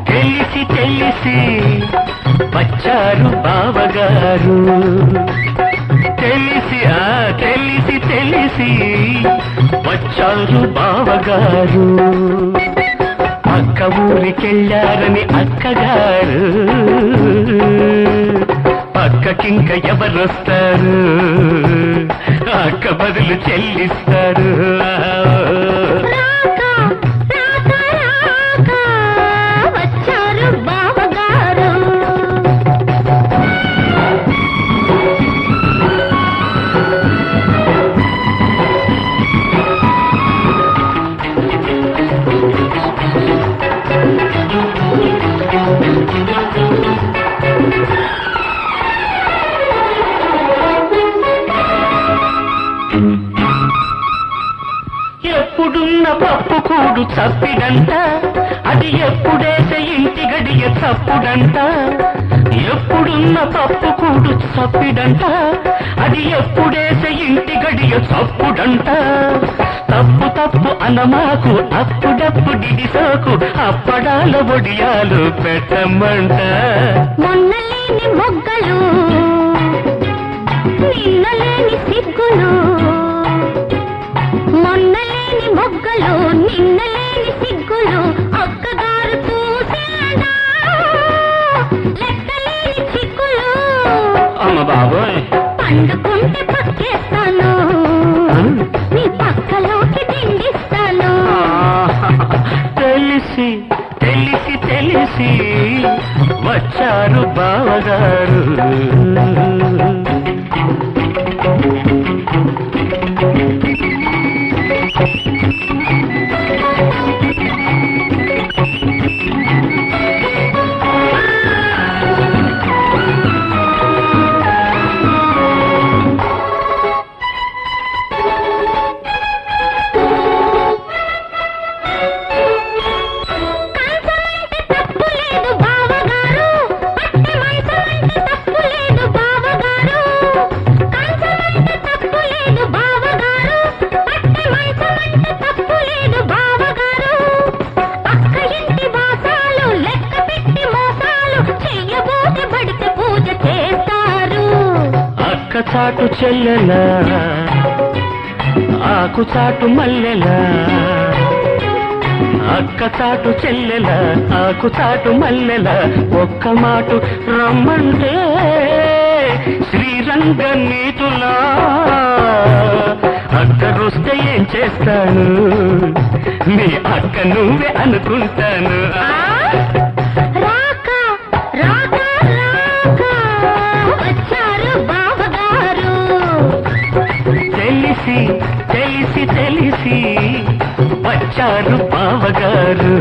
తెలిసి తెలిసి వచ్చారు బావగారు తెలిసి తెలిసి తెలిసి వచ్చారు బావగారు పక్క ఊరికెళ్ళారని అక్కగారు పక్కకింక ఎవరొస్తారు అక్క బదులు చెల్లిస్తారు ఎప్పుడున్న పప్పు కూడు చప్పిడంట అది ఎప్పుడేసే ఇంటి గడియ చప్పుడంట ఎప్పుడున్న పప్పు కూడు చప్పిడంట అది ఎప్పుడేసే ఇంటి గడియ చప్పుడంట తప్పు తప్పు అనమాకు అప్పుడప్పుడిడి సోకు అప్పడాల ఒడియాలు పెట్టమంట మొన్నలేని మొగ్గలు నిన్నలేని సిగ్గులు మొన్నలేని మొగ్గలు నిన్నలేని సిగ్గులు అక్కగారు చూసేదా లెక్కలేని చిక్కులు అమ్మ బాబోయ్ పండుకుంటే పక్కేస్తాను నీ పక్కలోకి తిండిస్తాను తెలిసి తెలిసి తెలిసి వచ్చారు బావగారు చాటు చెల్లెలా ఆకు చాటు మల్లెలా అక్క చాటు చెల్లెలా ఆకు చాటు మల్లెలా ఒక్క మాటు రమ్మంటే శ్రీరంగ నీతులా అక్కడొస్తే ఏం చేస్తాను నీ అక్క నువ్వే అనుకుంటాను తెలిసి తెలిసి తెలిసి వచ్చారు బావగారు